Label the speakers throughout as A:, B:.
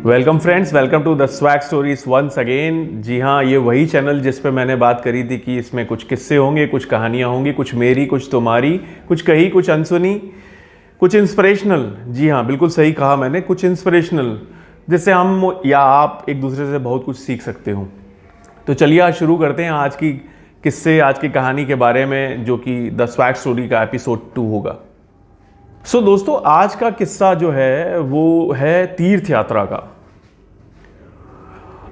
A: Welcome friends, welcome to the swag stories once again. जी हाँ, ये वही चैनल जिस पे मैंने बात करी थी कि इसमें कुछ किस्से होंगे, कुछ कहानियाँ होंगी, कुछ मेरी, कुछ तुम्हारी, कुछ कही, कुछ अनसुनी, कुछ इंस्पिरेशनल। जी हाँ, बिल्कुल सही कहा मैंने, कुछ इंस्पिरेशनल, जिससे हम या आप एक दूसरे से बहुत कुछ सीख सकते हो। तो चलिए आज शुरू करते हैं आज की किस्से, आज की कहानी के बारे में, जो कि द स्वैग स्टोरी का एपिसोड 2 होगा। सो दोस्तों, आज का किस्सा जो है वो है तीर्थ यात्रा का।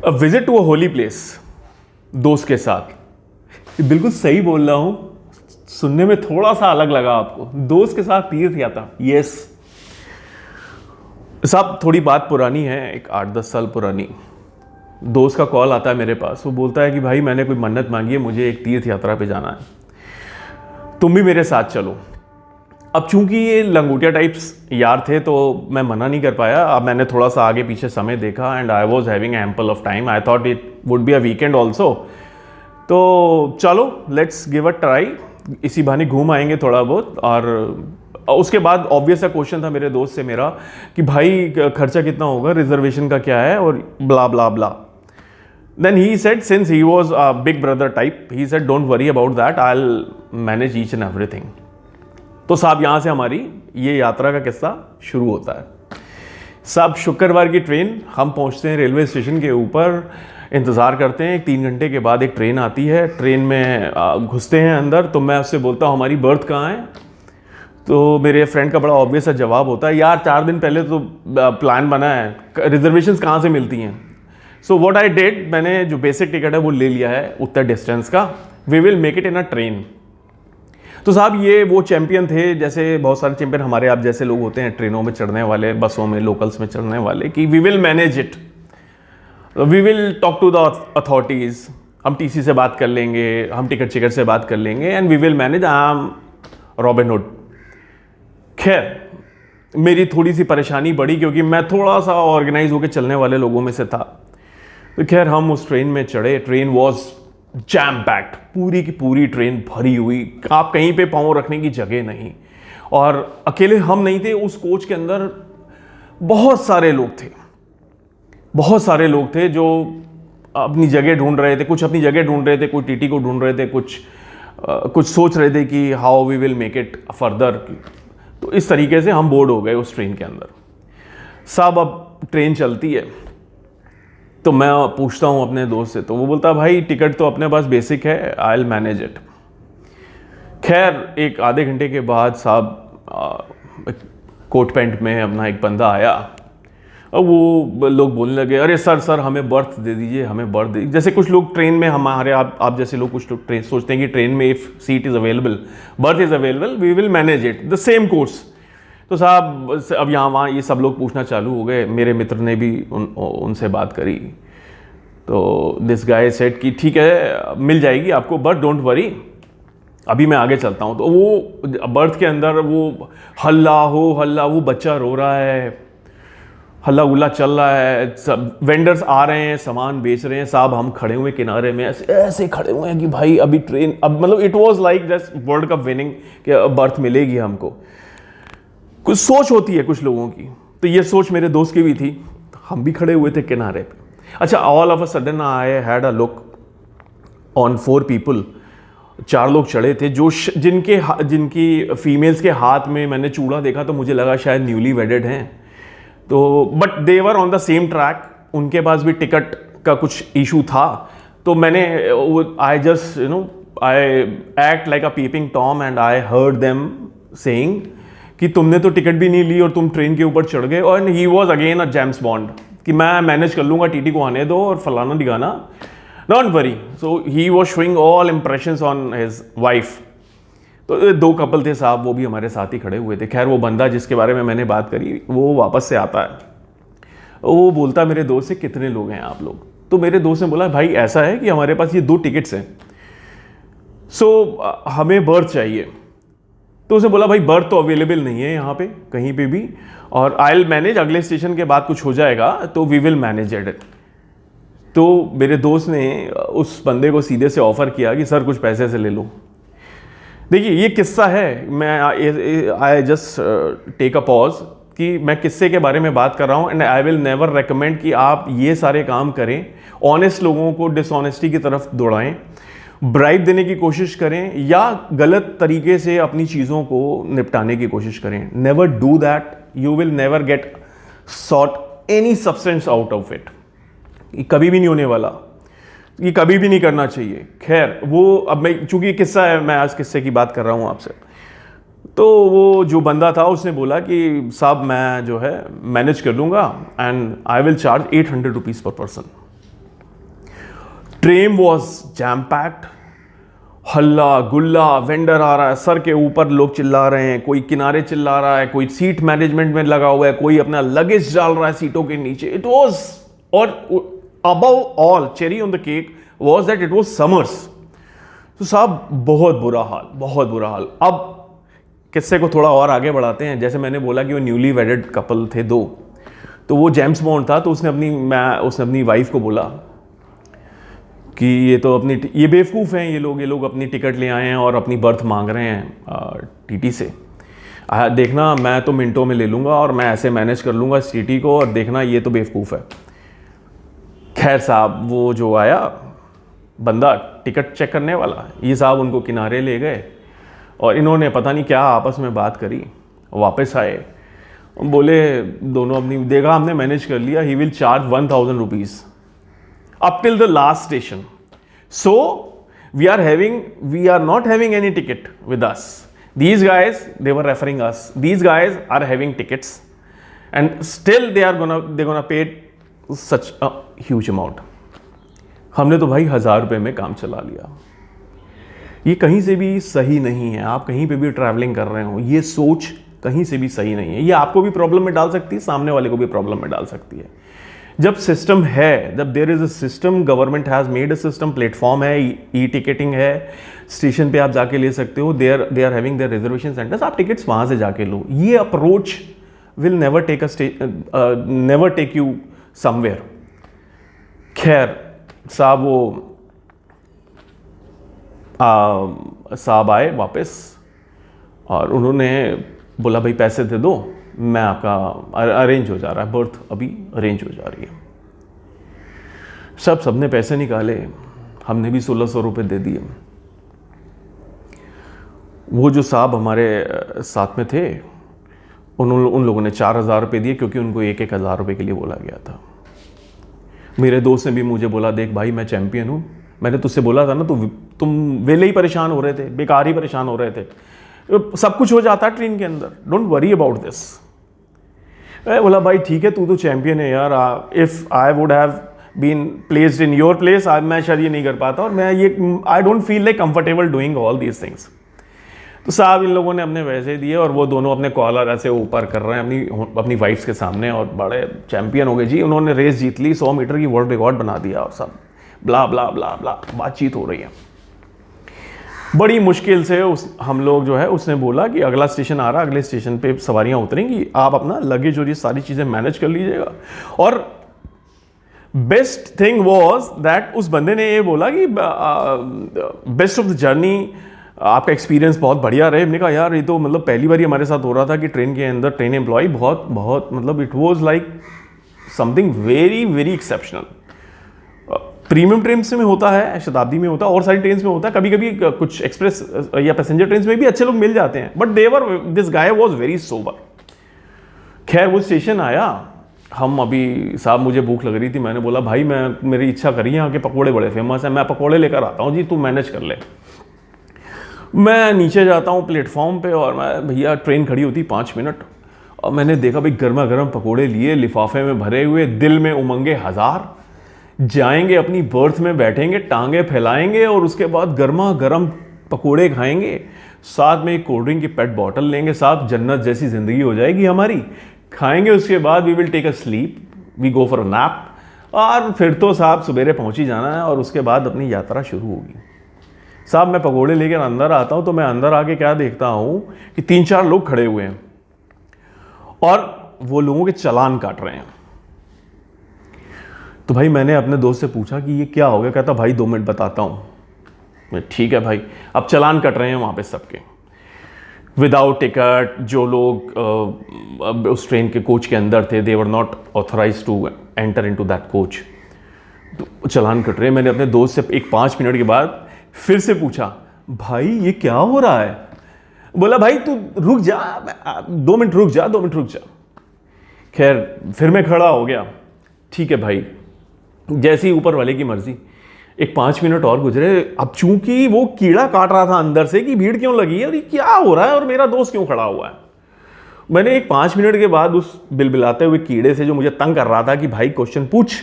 A: A visit to a holy place, दोस्त के साथ। बिल्कुल सही बोल रहा हूं, सुनने में थोड़ा सा अलग लगा आपको, दोस्त के साथ तीर्थ यात्रा। यस साहब, थोड़ी बात पुरानी है, एक 8-10 साल पुरानी। दोस्त का कॉल आता है मेरे पास, वो बोलता है कि भाई मैंने कोई मन्नत मांगी है, मुझे एक तीर्थ यात्रा पे जाना है, तुम भी मेरे साथ चलो। अब चूंकि ये लंगोटिया टाइप्स यार थे तो मैं मना नहीं कर पाया। अब मैंने थोड़ा सा आगे पीछे समय देखा and I was having ample of time. I thought it would be a weekend also, तो चलो लेट्स गिव अ ट्राई, इसी बहाने घूम आएंगे थोड़ा बहुत। और उसके बाद ऑब्वियस सा क्वेश्चन था मेरे दोस्त से मेरा कि भाई खर्चा कितना होगा, रिजर्वेशन का क्या है, और ब्ला ब्ला ब्ला। Then he said, since he was a big brother type, he said, don't worry about that, I'll manage each and everything. तो साहब यहाँ से हमारी ये यात्रा का किस्सा शुरू होता है। साहब शुक्रवार की ट्रेन, हम पहुँचते हैं रेलवे स्टेशन के ऊपर, इंतज़ार करते हैं। 3 घंटे के बाद एक ट्रेन आती है, ट्रेन में घुसते हैं अंदर। तो मैं उससे बोलता हूँ हमारी बर्थ कहाँ है। तो मेरे फ्रेंड का बड़ा ऑब्वियस सा जवाब होता है, यार 4 दिन पहले तो प्लान बना है, रिजर्वेशंस कहाँ से मिलती हैं। सो व्हाट आई डिड, मैंने जो बेसिक टिकट है वो ले लिया है उतना डिस्टेंस का। We will make it in a train. तो साहब ये वो चैंपियन थे, जैसे बहुत सारे चैंपियन हमारे आप जैसे लोग होते हैं ट्रेनों में चढ़ने वाले, बसों में, लोकल्स में चढ़ने वाले, कि we will manage it, we will talk to the authorities, हम टीसी से बात कर लेंगे, हम टिकट से बात कर लेंगे, and we will manage, I am Robin Hood. खैर मेरी थोड़ी सी परेशानी बढ़ी क्योंकि मैं थोड़ा सा ऑर्गेनाइज होकर चलने वाले लोगों में से था। तो खैर हम उस ट्रेन में चढ़े। ट्रेन वॉज जैम पैक्ड, पूरी की पूरी ट्रेन भरी हुई, आप कहीं पे पाँव रखने की जगह नहीं। और अकेले हम नहीं थे उस कोच के अंदर, बहुत सारे लोग थे, बहुत सारे लोग थे जो अपनी जगह ढूंढ रहे थे। कुछ अपनी जगह ढूंढ रहे थे, कुछ टीटी को ढूंढ रहे थे, कुछ सोच रहे थे कि how we will make it further. तो इस तरीके से हम बोर्ड हो गए उस ट्रेन के अंदर। साहब अब ट्रेन चलती है तो मैं पूछता हूँ अपने दोस्त से, तो वो बोलता है भाई टिकट तो अपने पास बेसिक है, आई विल मैनेज इट। खैर एक आधे घंटे के बाद साहब कोट पैंट में अपना एक बंदा आया, और वो लोग बोलने लगे, अरे सर हमें बर्थ दे दीजिए, हमें बर्थ दे। जैसे कुछ लोग ट्रेन में हमारे आप जैसे लोग कुछ लोग ट्रेन सोचते हैं कि ट्रेन में if seat is available, berth is available, we will manage it, the same course. तो साहब अब यहाँ वहाँ ये सब लोग पूछना चालू हो गए। मेरे मित्र ने भी उनसे बात करी। तो दिस गाय सेड कि ठीक है मिल जाएगी आपको बर्थ, डोंट वरी, अभी मैं आगे चलता हूँ। तो वो बर्थ के अंदर वो हल्ला, वो बच्चा रो रहा है, हल्ला गुल्ला चल रहा है, सब वेंडर्स आ रहे हैं, सामान बेच रहे हैं। साहब हम खड़े हुए किनारे में, ऐसे खड़े हुए हैं कि भाई अभी ट्रेन, अब मतलब it was like just world cup winning कि बर्थ मिलेगी हमको। कुछ सोच होती है कुछ लोगों की, तो ये सोच मेरे दोस्त की भी थी। हम भी खड़े हुए थे किनारे पे। अच्छा, all of a sudden I had a look on 4 people. 4 लोग चढ़े थे जो जिनकी फीमेल्स के हाथ में मैंने चूड़ा देखा तो मुझे लगा शायद न्यूली वेडेड हैं। तो but they were on the same track, उनके पास भी टिकट का कुछ इशू था। तो मैंने I just I act like a peeping Tom and I heard them saying कि तुमने तो टिकट भी नहीं ली और तुम ट्रेन के ऊपर चढ़ गए। और he was again a James bond कि मैं मैनेज कर लूँगा, टीटी को आने दो और फलाना दिखाना, don't worry. So he was showing all impressions on his wife. तो 2 कपल थे साहब, वो भी हमारे साथ ही खड़े हुए थे। खैर वो बंदा जिसके बारे में मैंने बात करी वो वापस से आता है, वो बोलता मेरे दोस्त से कितने लोग हैं आप लोग। तो मेरे दोस्त ने बोला भाई ऐसा है कि हमारे पास ये 2 टिकट्स हैं, सो हमें बर्थ चाहिए। तो उसने बोला भाई बर्थ तो अवेलेबल नहीं है यहाँ पे कहीं पे भी, और आई विल मैनेज, अगले स्टेशन के बाद कुछ हो जाएगा तो वी विल मैनेज इट। तो मेरे दोस्त ने उस बंदे को सीधे से ऑफर किया कि सर कुछ पैसे से ले लो। देखिए ये किस्सा है, मैं I just take a pause कि मैं किस्से के बारे में बात कर रहा हूँ, and I will never recommend कि आप ये सारे काम करें। ऑनेस्ट लोगों को डिसऑनेस्टी की तरफ दौड़ाएं, ब्राइब देने की कोशिश करें या गलत तरीके से अपनी चीज़ों को निपटाने की कोशिश करें। Never do that, you will never gate sort any substance out of it. ये कभी भी नहीं होने वाला, ये कभी भी नहीं करना चाहिए। खैर वो अब मैं, चूंकि किस्सा है, मैं आज किस्से की बात कर रहा हूँ आपसे। तो वो जो बंदा था उसने बोला कि साहब मैं जो है मैनेज कर लूँगा and I will charge 800 rupees per person. Train was jam packed, हल्ला गुल्ला, वेंडर आ रहा है, सर के ऊपर लोग चिल्ला रहे हैं, कोई किनारे चिल्ला रहा है, कोई सीट मैनेजमेंट में लगा हुआ है, कोई अपना लगेज डाल रहा है सीटों के नीचे। इट वॉज, और above all cherry on the cake was that it was summers. तो साहब बहुत बुरा हाल, बहुत बुरा हाल। अब किस्से को थोड़ा और आगे बढ़ाते हैं। जैसे मैंने बोला कि वो न्यूली वेडेड कपल थे दो, तो वो जेम्स बॉन्ड था, तो उसने अपनी वाइफ को बोला कि ये बेवकूफ़ हैं, ये लोग अपनी टिकट ले आए हैं और अपनी बर्थ मांग रहे हैं टीटी से। देखना मैं तो मिनटों में ले लूँगा और मैं ऐसे मैनेज कर लूँगा इस टीटी को, और देखना ये तो बेवकूफ़ है। खैर साहब वो जो आया बंदा टिकट चेक करने वाला, ये साहब उनको किनारे ले गए और इन्होंने पता नहीं क्या आपस में बात करी। वापस आए, बोले दोनों अपनी, देखा हमने मैनेज कर लिया, he will charge 1000 rupees up till the last station. So we are not having any ticket with us. These guys, they were referring us. These guys are having tickets, and still they're gonna pay such a huge amount. हमने तो भाई 1000 रुपये में काम चला लिया। ये कहीं से भी सही नहीं है। आप कहीं पे भी ट्रैवलिंग कर रहे हो, ये सोच कहीं से भी सही नहीं है। ये आपको भी प्रॉब्लम में डाल सकती है, सामने वाले को भी प्रॉब्लम में डाल सकती है। जब सिस्टम है, जब there is a system, government has made a system, platform है, ई टिकटिंग है, स्टेशन पे आप जाके ले सकते हो, they are having their reservation centres, आप टिकट्स वहाँ से जाके लो। ये approach will never take you somewhere. खैर साहब वो साहब आए वापस और उन्होंने बोला भाई पैसे दे दो, मैं आपका अरेंज हो जा रहा है, बर्थ अभी अरेंज हो जा रही है। सबने पैसे निकाले, हमने भी 1600 रुपये दे दिए। वो जो साहब हमारे साथ में थे उन लोगों ने 4000 रुपये दिए, क्योंकि उनको 1,000 रुपये के लिए बोला गया था। मेरे दोस्त ने भी मुझे बोला, देख भाई मैं चैंपियन हूँ, मैंने तुझसे बोला था ना, तुम वेले ही परेशान हो रहे थे, बेकार ही परेशान हो रहे थे, सब कुछ हो जाता है ट्रेन के अंदर, डोंट वरी अबाउट दिस। बोला भाई ठीक है, तू तो चैंपियन है यार, if I would have been placed in your place, मैं शायद ये नहीं कर पाता, और मैं ये I don't feel like comfortable doing all these things. तो साहब इन लोगों ने अपने पैसे दिए और वो दोनों अपने कॉलर ऐसे ऊपर कर रहे हैं अपनी वाइफ्स के सामने, और बड़े चैंपियन हो गए जी, उन्होंने रेस जीत ली, 100 मीटर की वर्ल्ड रिकॉर्ड बना दिया, और सब ब्ला ब्ला ब्ला ब्ला बातचीत हो रही है। बड़ी मुश्किल से हम लोग जो है, उसने बोला कि अगला स्टेशन आ रहा है, अगले स्टेशन पे सवारियां उतरेंगी, आप अपना लगेज और ये सारी चीज़ें मैनेज कर लीजिएगा। और बेस्ट थिंग वॉज दैट उस बंदे ने ये बोला कि बेस्ट ऑफ द जर्नी, आपका एक्सपीरियंस बहुत बढ़िया रहे। हमने कहा यार ये तो मतलब पहली बार ही हमारे साथ हो रहा था कि ट्रेन के अंदर ट्रेन एम्प्लॉय बहुत मतलब it was like something very very exceptional. Premium train में होता है, शताब्दी में होता है, और सारी ट्रेन में होता है, कभी कभी कुछ एक्सप्रेस या पैसेंजर ट्रेन में भी अच्छे लोग मिल जाते हैं, but this guy was very sober. खैर वो स्टेशन आया, हम अभी साहब मुझे भूख लग रही थी, मैंने बोला भाई मेरी इच्छा करी, यहाँ के पकौड़े बड़े फेमस हैं, मैं पकौड़े लेकर आता हूँ जी, तू मैनेज कर ले। मैं नीचे जाता हूँ प्लेटफॉर्म पे, और मैं भैया ट्रेन खड़ी होती 5 मिनट, और मैंने देखा भाई गर्मा गर्म पकौड़े लिए, लिफाफे में भरे हुए, दिल में उमंगे हज़ार, जाएंगे अपनी बर्थ में बैठेंगे, टांगे फैलाएंगे और उसके बाद गर्मा गर्म पकोड़े खाएंगे, साथ में एक कोल्ड ड्रिंक की पेट बॉटल लेंगे, साथ जन्नत जैसी ज़िंदगी हो जाएगी हमारी। खाएंगे, उसके बाद we will take a sleep, we go for a nap, और फिर तो साहब सवेरे पहुंच ही जाना है, और उसके बाद अपनी यात्रा शुरू होगी। साहब मैं पकोड़े लेकर अंदर आता हूँ, तो मैं अंदर आके क्या देखता हूँ कि 3-4 लोग खड़े हुए हैं और वो लोगों के चालान काट रहे हैं। तो भाई मैंने अपने दोस्त से पूछा कि ये क्या हो गया, कहता भाई 2 मिनट बताता हूँ। मैं ठीक है भाई, अब चालान कट रहे हैं वहाँ पे सबके। Without ticket. जो लोग उस ट्रेन के कोच के अंदर थे, they were not authorize to enter into that coach. तो चालान कट रहे। मैंने अपने दोस्त से एक 5 मिनट के बाद फिर से पूछा, भाई ये क्या हो रहा है? बोला, भाई तू रुक जा, 2 मिनट रुक जा, 2 मिनट रुक जा। खैर फिर मैं खड़ा हो गया। ठीक है भाई, जैसी ऊपर वाले की मर्जी। एक 5 मिनट और गुजरे। अब चूंकि वो कीड़ा काट रहा था अंदर से कि भीड़ क्यों लगी है और ये क्या हो रहा है और मेरा दोस्त क्यों खड़ा हुआ है। मैंने एक 5 मिनट के बाद उस बिलबिलाते हुए कीड़े से, जो मुझे तंग कर रहा था कि भाई क्वेश्चन पूछ,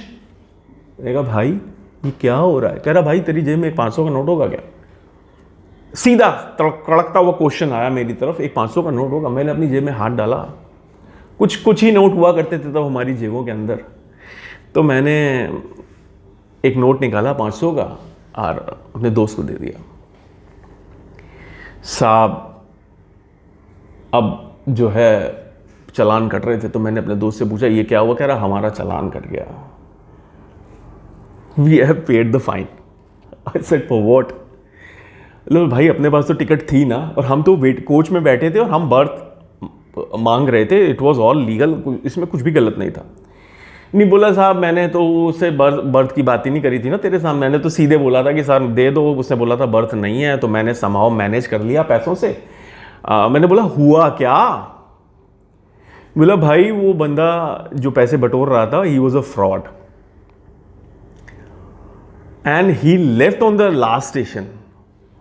A: मैंने कहा भाई ये क्या हो रहा है? कह रहा, भाई तेरी जेब में एक 500 का नोट होगा क्या? सीधा कड़कता हुआ क्वेश्चन आया मेरी तरफ, एक 500 का नोट होगा? मैंने अपनी जेब में हाथ डाला। कुछ ही नोट हुआ करते थे तब हमारी जेबों के अंदर। तो मैंने एक नोट निकाला 500 का और अपने दोस्त को दे दिया। साहब अब जो है चालान कट रहे थे, तो मैंने अपने दोस्त से पूछा, ये क्या हुआ? कह रहा, हमारा चालान कट गया, we have paid the fine. I said for what? लो भाई, अपने पास तो टिकट थी ना, और हम तो कोच में बैठे थे और हम बर्थ मांग रहे थे। इट वॉज ऑल लीगल, इसमें कुछ भी गलत नहीं था। नहीं बोला, साहब मैंने तो उससे बर्थ की बात ही नहीं करी थी ना तेरे सामने। मैंने तो सीधे बोला था कि सर दे दो। उसने बोला था बर्थ नहीं है, तो मैंने समहाउ मैनेज कर लिया पैसों से। मैंने बोला, हुआ क्या? बोला, भाई वो बंदा जो पैसे बटोर रहा था, he was a fraud and he left on the last station.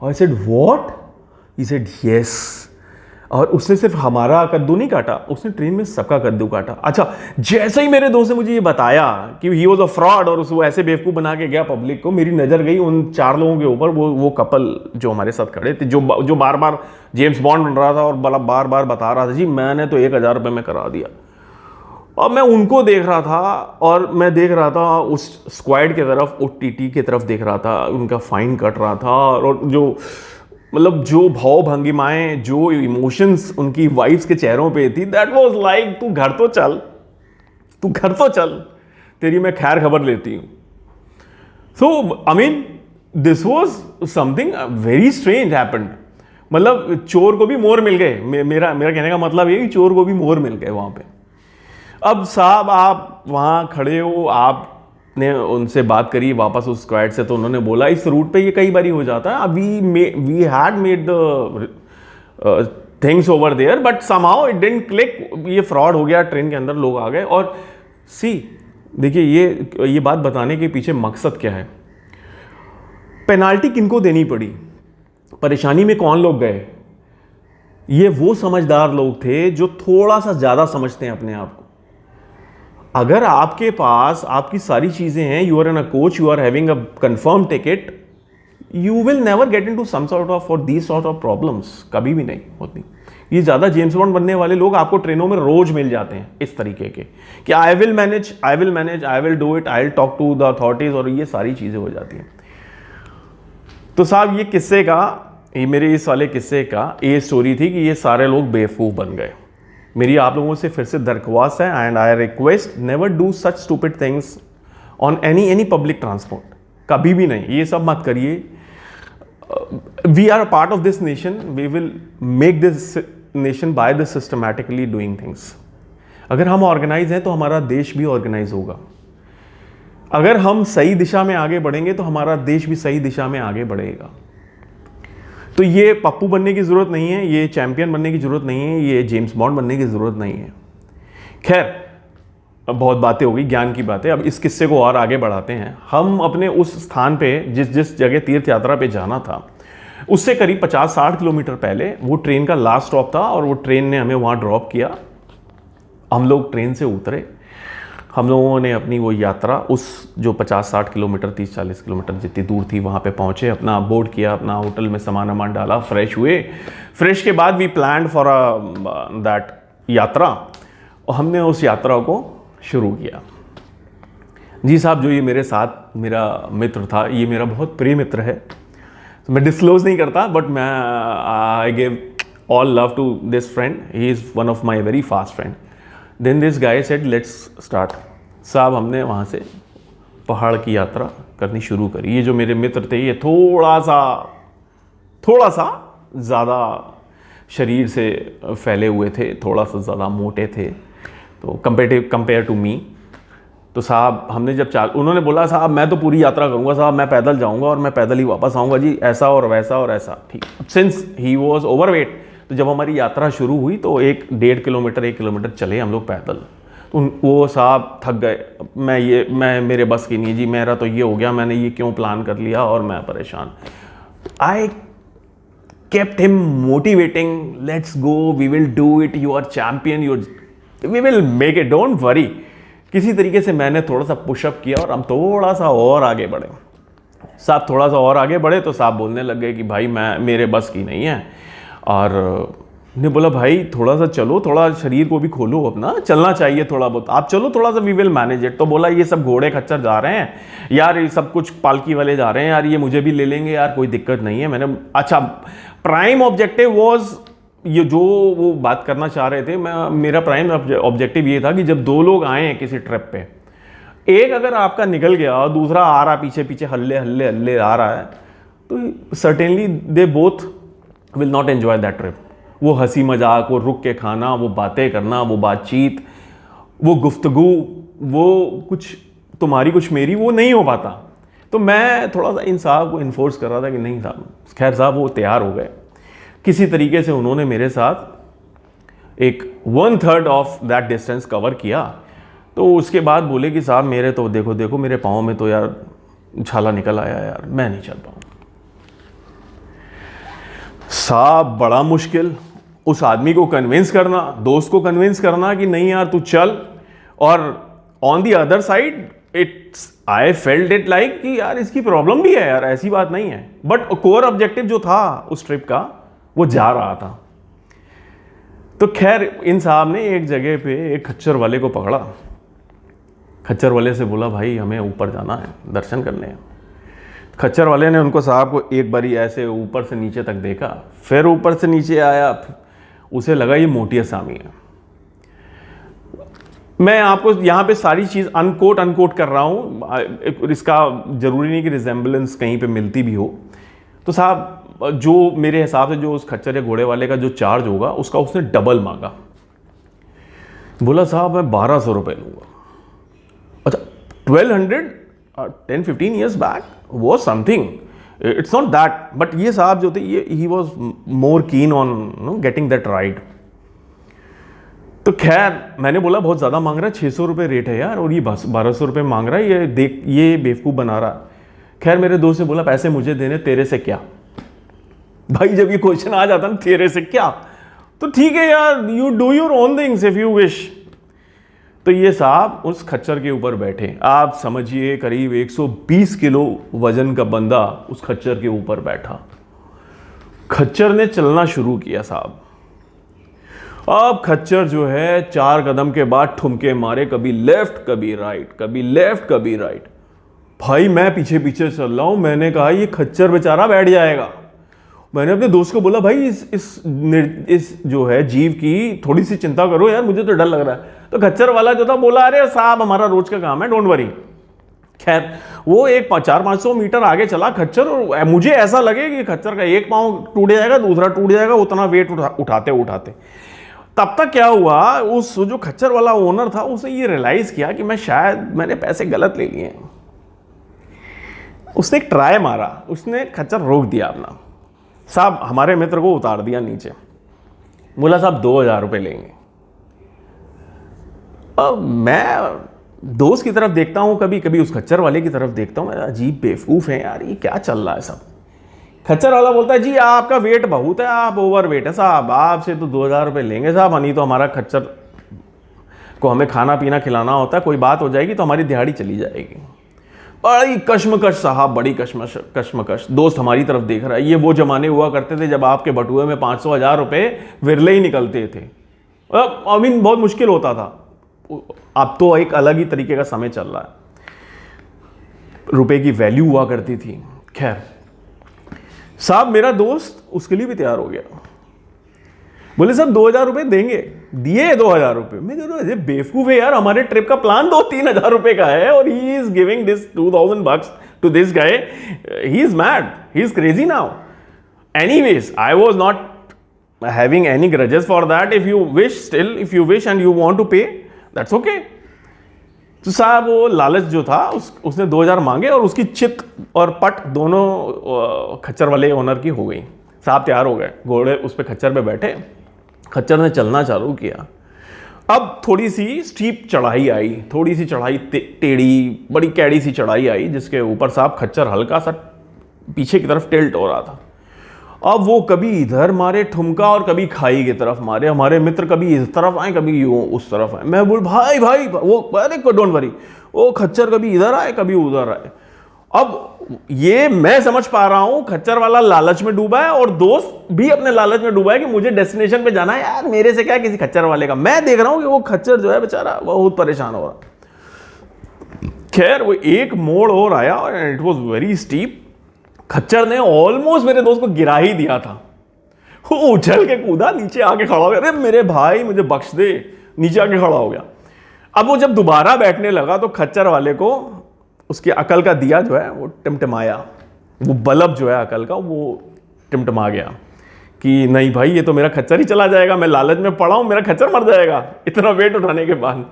A: I said what? He said yes. और उसने सिर्फ हमारा कद्दू नहीं काटा, उसने ट्रेन में सबका कद्दू काटा। अच्छा, जैसे ही मेरे दोस्त ने मुझे ये बताया कि ही वॉज अ फ्रॉड और वो ऐसे बेवकूफ़ बना के गया पब्लिक को, मेरी नज़र गई उन 4 लोगों के ऊपर। वो कपल जो हमारे साथ खड़े थे, जो बार बार जेम्स बॉन्ड बन रहा था और बार बार बता रहा था, जी मैंने तो 1000 रुपये में करा दिया। और मैं उनको देख रहा था और मैं देख रहा था उस स्क्वाड की तरफ, OTT की तरफ देख रहा था। उनका फाइन कट रहा था और जो मतलब जो भाव भंगिमाएं, जो इमोशंस उनकी वाइफ्स के चेहरों पे थी, दैट वाज लाइक तू घर तो चल, तू घर तो चल, तेरी मैं खैर खबर लेती हूँ। So I mean this was something very strange happened. मतलब चोर को भी मोर मिल गए। मेरा कहने का मतलब ये कि चोर को भी मोर मिल गए वहां पे। अब साहब आप वहां खड़े हो, आपने उनसे बात करी वापस उस स्क्वाड से, तो उन्होंने बोला इस रूट पे ये कई बारी हो जाता है। We had made the things over there but somehow it didn't click. ये फ्रॉड हो गया, ट्रेन के अंदर लोग आ गए। और देखिए ये बात बताने के पीछे मकसद क्या है। पेनाल्टी किनको देनी पड़ी, परेशानी में कौन लोग गए? ये वो समझदार लोग थे जो थोड़ा सा ज्यादा समझते हैं अपने आप को। अगर आपके पास आपकी सारी चीजें हैं, you are in a coach, you are having a confirm ticket, you will never get into some sort of और दीस सॉर्ट ऑफ प्रॉब्लम्स। कभी भी नहीं होती। ये ज्यादा जेम्स बॉन्ड बनने वाले लोग आपको ट्रेनों में रोज मिल जाते हैं इस तरीके के कि I will manage, I will do it, I will talk to the authorities, और ये सारी चीजें हो जाती हैं। तो साहब ये किस्से का, ये मेरे इस वाले किस्से का ये स्टोरी थी कि ये सारे लोग बेवकूफ बन गए। मेरी आप लोगों से फिर से दरख्वास्त है, and I request never do such stupid things on any public transport. कभी भी नहीं, ये सब मत करिए। We are a part of this nation, we will make this nation by the systematically doing things. अगर हम ऑर्गेनाइज हैं तो हमारा देश भी ऑर्गेनाइज होगा। अगर हम सही दिशा में आगे बढ़ेंगे तो हमारा देश भी सही दिशा में आगे बढ़ेगा। तो ये पप्पू बनने की ज़रूरत नहीं है, ये चैंपियन बनने की ज़रूरत नहीं है, ये जेम्स बॉन्ड बनने की ज़रूरत नहीं है। खैर, अब बहुत बातें हो गई, ज्ञान की बातें। अब इस किस्से को और आगे बढ़ाते हैं। हम अपने उस स्थान पे, जिस जगह तीर्थ यात्रा पे जाना था, उससे करीब 50-60 किलोमीटर पहले वो ट्रेन का लास्ट स्टॉप था और वो ट्रेन ने हमें वहाँ ड्रॉप किया। हम लोग ट्रेन से उतरे। हम लोगों ने अपनी वो यात्रा उस जो 50-60 किलोमीटर, 30-40 किलोमीटर जितनी दूर थी, वहाँ पे पहुँचे, अपना बोर्ड किया, अपना होटल में सामान वामान डाला, फ्रेश हुए। फ्रेश के बाद वी प्लान्ड फॉर दैट यात्रा, और हमने उस यात्रा को शुरू किया। जी साहब, जो ये मेरे साथ मेरा मित्र था, ये मेरा बहुत प्रिय मित्र है। तो मैं डिस्क्लोज नहीं करता, बट मैं I give all love to this friend. He is one of my very fast friend. Then this guy said let's start. साहब हमने वहाँ से पहाड़ की यात्रा करनी शुरू करी। ये जो मेरे मित्र थे, ये थोड़ा सा ज़्यादा शरीर से फैले हुए थे, थोड़ा सा ज़्यादा मोटे थे, तो कंपेयर टू मी। तो साहब हमने जब उन्होंने बोला साहब मैं तो पूरी यात्रा करूंगा साहब, मैं पैदल जाऊंगा और मैं पैदल ही वापस आऊंगा जी, ऐसा और वैसा और ऐसा। ठीक, सिंस ही वॉज ओवरवेट, तो जब हमारी यात्रा शुरू हुई तो 1 किलोमीटर 1 किलोमीटर चले हम लोग पैदल। तो वो साहब थक गए, मैं मेरे बस की नहीं जी, मेरा तो ये हो गया, मैंने ये क्यों प्लान कर लिया और मैं परेशान। आई kept him motivating, let's go, we will do it, you are champion, we will make it, don't worry। किसी तरीके से मैंने थोड़ा सा पुशअप किया और हम थोड़ा सा और आगे बढ़े। साहब थोड़ा सा और आगे बढ़े तो साहब बोलने लग गए कि भाई मेरे बस की नहीं है, और ने बोला भाई थोड़ा सा चलो, थोड़ा शरीर को भी खोलो अपना, चलना चाहिए थोड़ा बहुत, आप चलो थोड़ा सा, वी विल मैनेज इट। तो बोला ये सब घोड़े खच्चर जा रहे हैं यार, ये सब कुछ पालकी वाले जा रहे हैं यार, ये मुझे भी ले लेंगे यार, कोई दिक्कत नहीं है। मैंने अच्छा, प्राइम ऑब्जेक्टिव वॉज ये जो वो बात करना चाह रहे थे, मेरा प्राइम ऑब्जेक्टिव ये था कि जब दो लोग आए हैं किसी ट्रिप पे, एक अगर आपका निकल गया और दूसरा आ रहा पीछे पीछे हल्ले हल्ले हल्ले आ रहा है, तो certainly they both will not enjoy that trip. वो हंसी मजाक, वो रुक के खाना, वो बातें करना, वो बातचीत, वो गुफ्तगू, वो कुछ तुम्हारी कुछ मेरी, वो नहीं हो पाता। तो मैं थोड़ा सा इन साहब को इन्फोर्स कर रहा था कि नहीं साहब, खैर साहब वो तैयार हो गए, किसी तरीके से उन्होंने मेरे साथ एक 1/3 ऑफ दैट डिस्टेंस कवर किया। तो उसके बाद बोले कि साहब मेरे तो देखो मेरे पाँव में तो यार छाला निकल आया यार, मैं नहीं चल पाऊँ। साहब बड़ा मुश्किल उस आदमी को कन्विंस करना, दोस्त को कन्विंस करना कि नहीं यार तू चल, और on the other side I felt it like कि यार इसकी प्रॉब्लम भी है यार, ऐसी बात नहीं है, बट कोर ऑब्जेक्टिव जो था उस ट्रिप का वो जा रहा था। तो खैर इन साहब ने एक जगह पे एक खच्चर वाले को पकड़ा, खच्चर वाले से बोला भाई हमें ऊपर जाना है, दर्शन करने हैं। खच्चर वाले ने उनको साहब को एक बारी ऐसे ऊपर से नीचे तक देखा, फिर ऊपर से नीचे आया, उसे लगा ये मोटी असामी है। मैं आपको यहाँ पे सारी चीज़ अनकोट कर रहा हूँ, इसका ज़रूरी नहीं कि रिजेंबलेंस कहीं पे मिलती भी हो। तो साहब जो मेरे हिसाब से जो उस खच्चर या घोड़े वाले का जो चार्ज होगा उसका उसने डबल मांगा। बोला साहब मैं 1200 रुपये लूँगा। अच्छा 1200 10-15 years back was something, it's not that, but ये साहब जो थे ये he was more keen on getting that ride। तो खैर मैंने बोला बहुत ज़्यादा मांग रहा है, 600 रुपये रेट है यार, और ये 1200 रुपये मांग रहा है, ये देख ये बेवकूफ़ बना रहा है। खैर मेरे दोस्त से बोला पैसे मुझे देने, तेरे से क्या। भाई जब ये क्वेश्चन आ जाता ना तेरे से क्या, तो ठीक है यार, you do your own things if you wish. तो ये साहब उस खच्चर के ऊपर बैठे, आप समझिए करीब 120 किलो वजन का बंदा उस खच्चर के ऊपर बैठा। खच्चर ने चलना शुरू किया साहब। अब खच्चर जो है 4 कदम के बाद ठुमके मारे, कभी लेफ्ट कभी राइट, कभी लेफ्ट कभी राइट। भाई मैं पीछे पीछे चल रहा हूं, मैंने कहा ये खच्चर बेचारा बैठ जाएगा। मैंने अपने दोस्त को बोला भाई इस जो है जीव की थोड़ी सी चिंता करो यार, मुझे तो डर लग रहा है। तो खच्चर वाला जो था बोला अरे साहब हमारा रोज का काम है, डोंट वरी। खैर वो एक 400-500 मीटर आगे चला खच्चर, और मुझे ऐसा लगे कि खच्चर का एक पाँव टूट जाएगा, दूसरा टूट जाएगा, उतना वेट उठाते उठाते। तब तक क्या हुआ, उस जो खच्चर वाला ओनर था उसने ये रियलाइज किया कि मैंने पैसे गलत ले लिए। उसने एक ट्राई मारा, उसने खच्चर रोक दिया अपना। साहब हमारे मित्र को उतार दिया नीचे, बोला साहब 2000 रुपये लेंगे। अब मैं दोस्त की तरफ देखता हूँ, कभी कभी उस खच्चर वाले की तरफ देखता हूँ, अजीब बेवकूफ़ है यार, ये क्या चल रहा है सब। खच्चर वाला बोलता है जी आपका वेट बहुत है, आप ओवर वेट है साहब, आपसे तो 2000 रुपये लेंगे साहब, नहीं तो हमारा खच्चर को हमें खाना पीना खिलाना होता है, कोई बात हो जाएगी तो हमारी दिहाड़ी चली जाएगी। बड़ी कश्मकश साहब, बड़ी कश्मकश। दोस्त हमारी तरफ देख रहा है। ये वो जमाने हुआ करते थे जब आपके बटुए में 500-1000 रुपये विरले ही निकलते थे। आई मीन बहुत मुश्किल होता था। अब तो एक अलग ही तरीके का समय चल रहा है, रुपए की वैल्यू हुआ करती थी। खैर साहब मेरा दोस्त उसके लिए भी तैयार हो गया, बोले साहब 2000 रुपये देंगे, दिए 2000 रुपये। मैं कह रहा हूँ बेवकूफ़ है यार, हमारे ट्रिप का प्लान 2-3 हज़ार रुपये का है और he is giving this 2000 bucks to this guy, he is mad, he is crazy now. Anyways I was not having any grudges for that. If you wish, still if you wish and you want to pay, that's okay. तो साहब वो लालच जो था उसने 2000 मांगे और उसकी चित और पट दोनों खच्चर वाले ओनर की हो गई। साहब तैयार हो गए, घोड़े उस पर खच्चर पे बैठे, खच्चर ने चलना चालू किया। अब थोड़ी सी स्टीप चढ़ाई आई, थोड़ी सी चढ़ाई टेढ़ी बड़ी कैड़ी सी चढ़ाई आई, जिसके ऊपर साहब खच्चर हल्का सा पीछे की तरफ टिल्ट हो रहा था। अब वो कभी इधर मारे ठुमका और कभी खाई की तरफ मारे। हमारे मित्र कभी इस तरफ आए कभी यूं उस तरफ आए। मैं बोल भाई भाई वो अरे डोंट वरी, वो खच्चर कभी इधर आए कभी उधर आए। अब ये मैं समझ पा रहा हूं खच्चर वाला लालच में डूबा है और दोस्त भी अपने लालच में डूबा है कि मुझे डेस्टिनेशन पे जाना है, यार मेरे से क्या किसी खच्चर वाले का। मैं देख रहा हूं कि वो खच्चर जो है बेचारा बहुत परेशान हो रहा। खैर वो एक मोड़ और आया और इट वॉज वेरी स्टीप। खच्चर ने ऑलमोस्ट मेरे दोस्त को गिरा ही दिया था। वो उछल के कूदा, नीचे आके खड़ा हो गया। अरे मेरे भाई मुझे बख्श दे, नीचे आके खड़ा हो गया। अब वो जब दोबारा बैठने लगा तो खच्चर वाले को उसकी अकल का दिया जो है वो टिमटिमाया, वो बल्ब जो है अकल का वो टिमटिमा गया कि नहीं भाई ये तो मेरा खच्चर ही चला जाएगा, मैं लालच में पड़ा हूं, मेरा खच्चर मर जाएगा इतना वेट उठाने के बाद।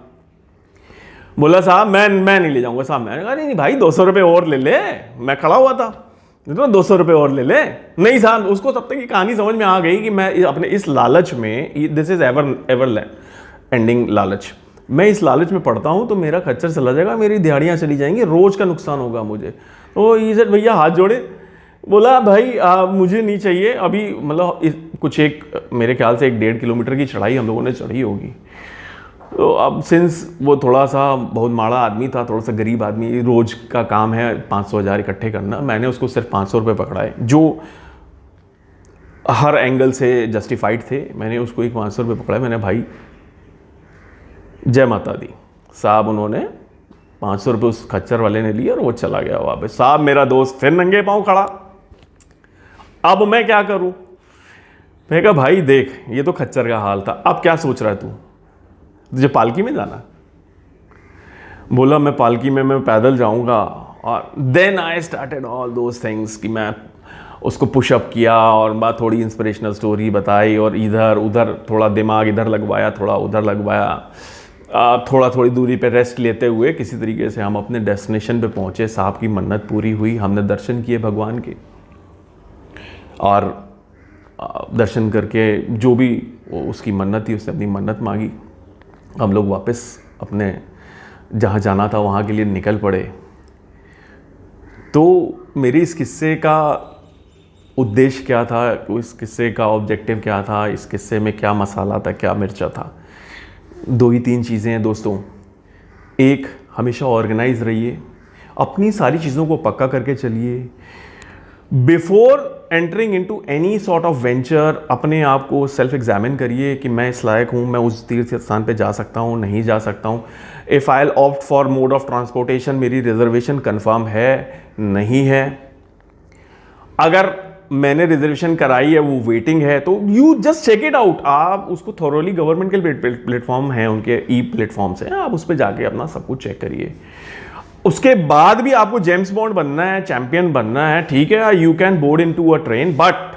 A: बोला साहब मैं नहीं ले जाऊंगा साहब। मैंने कहा नहीं भाई 200 रुपये और ले ले, मैं खड़ा हुआ था, तो 200 रुपये और ले ले। नहीं साहब, उसको तब तक ये कहानी समझ में आ गई कि मैं अपने इस लालच में, दिस इज एवर एंडिंग लालच, मैं इस लालच में पड़ता हूँ तो मेरा खच्चर चला जाएगा, मेरी दिहाड़ियाँ चली जाएंगी, रोज का नुकसान होगा मुझे। तो ये सर भैया हाथ जोड़े, बोला भाई मुझे नहीं चाहिए अभी, मतलब कुछ एक मेरे ख्याल से 1.5 किलोमीटर की चढ़ाई हम लोगों ने चढ़ी होगी। तो अब सिंस वो थोड़ा सा बहुत माड़ा आदमी था, थोड़ा सा गरीब आदमी, रोज का काम है 500-1000 इकट्ठे करना, मैंने उसको सिर्फ 500 रुपये पकड़ाए जो हर एंगल से जस्टिफाइड थे। मैंने उसको एक 500 रुपये पकड़ाए। मैंने भाई जय माता दी साहब, उन्होंने 500 रुपये उस खच्चर वाले ने लिए और वो चला गया वापस। साहब मेरा दोस्त फिर नंगे पाँव खड़ा। अब मैं क्या करूं? मैं कहा भाई देख ये तो खच्चर का हाल था, अब क्या सोच रहा है तू, तुझे पालकी में जाना? बोला मैं पालकी में मैं पैदल जाऊंगा। और then I started all those things कि मैं उसको पुशअप किया और बात थोड़ी इंस्पिरेशनल स्टोरी बताई और इधर उधर थोड़ा दिमाग इधर लगवाया थोड़ा उधर लगवाया। थोड़ी दूरी पे रेस्ट लेते हुए किसी तरीके से हम अपने डेस्टिनेशन पे पहुंचे। साहब की मन्नत पूरी हुई, हमने दर्शन किए भगवान के, और दर्शन करके जो भी उसकी मन्नत थी उससे अपनी मन्नत मांगी। हम लोग वापस अपने जहाँ जाना था वहाँ के लिए निकल पड़े। तो मेरे इस किस्से का उद्देश्य क्या था, इस किस्से का ऑब्जेक्टिव क्या था, इस किस्से में क्या मसाला था, क्या मिर्चा था? 2 ही 3 चीज़ें हैं दोस्तों। एक, हमेशा ऑर्गेनाइज रहिए, अपनी सारी चीज़ों को पक्का करके चलिए। Before entering into any sort of venture अपने आप को सेल्फ एग्जामिन करिए कि मैं इस लायक हूँ, मैं उस तीर्थ स्थान पे जा सकता हूँ, नहीं जा सकता हूँ। If I opt for mode of transportation, मेरी रिजर्वेशन कंफर्म है नहीं है? अगर मैंने रिजर्वेशन कराई है वो वेटिंग है तो you just check it out. आप उसको थॉरोली, गवर्नमेंट के प्लेटफॉर्म हैं उनके, ई प्लेटफॉर्म्स हैं, आप उस पर जाके अपना सब कुछ चेक करिए। उसके बाद भी आपको जेम्स बॉन्ड बनना है, चैंपियन बनना है, ठीक है, you can board into a train, but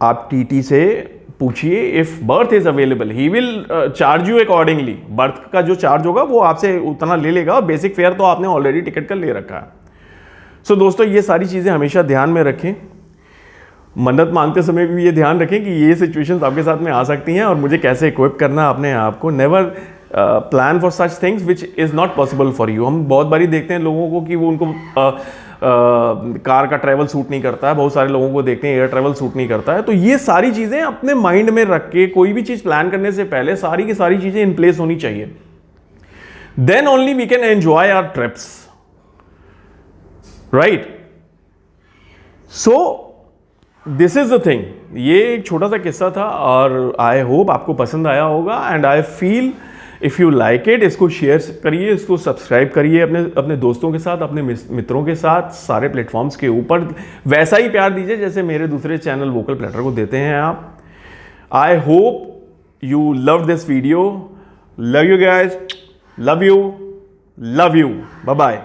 A: आप टीटी से पूछिए if birth is available, he will charge you accordingly. Birth का जो चार्ज होगा वो आपसे उतना ले लेगा, और बेसिक फेयर तो आपने ऑलरेडी टिकट का ले रखा है। सो दोस्तों ये सारी चीज़ें हमेशा ध्यान में रखें। मन्नत मांगते समय भी ये ध्यान रखें कि ये सिचुएशंस आपके साथ में आ सकती हैं और मुझे कैसे इक्विप करना अपने आप को। Never plan for such things which is not possible for you. हम बहुत बारी देखते हैं लोगों को कि वो उनको कार का ट्रैवल सूट नहीं करता है, बहुत सारे लोगों को देखते हैं एयर ट्रैवल सूट नहीं करता है। तो ये सारी चीज़ें अपने माइंड में रख के कोई भी चीज़ प्लान करने से पहले सारी की सारी चीज़ें इन प्लेस होनी चाहिए। Then only we can enjoy our trips, right? So this is the thing. ये एक छोटा सा किस्सा था और आई होप आपको पसंद आया होगा। And I feel if you like it, इसको शेयर करिए, इसको सब्सक्राइब करिए अपने दोस्तों के साथ, अपने मित्रों के साथ, सारे प्लेटफॉर्म्स के ऊपर वैसा ही प्यार दीजिए जैसे मेरे दूसरे चैनल वोकल प्लैटर को देते हैं आप। I hope you love this video. Love you guys, love you, bye bye.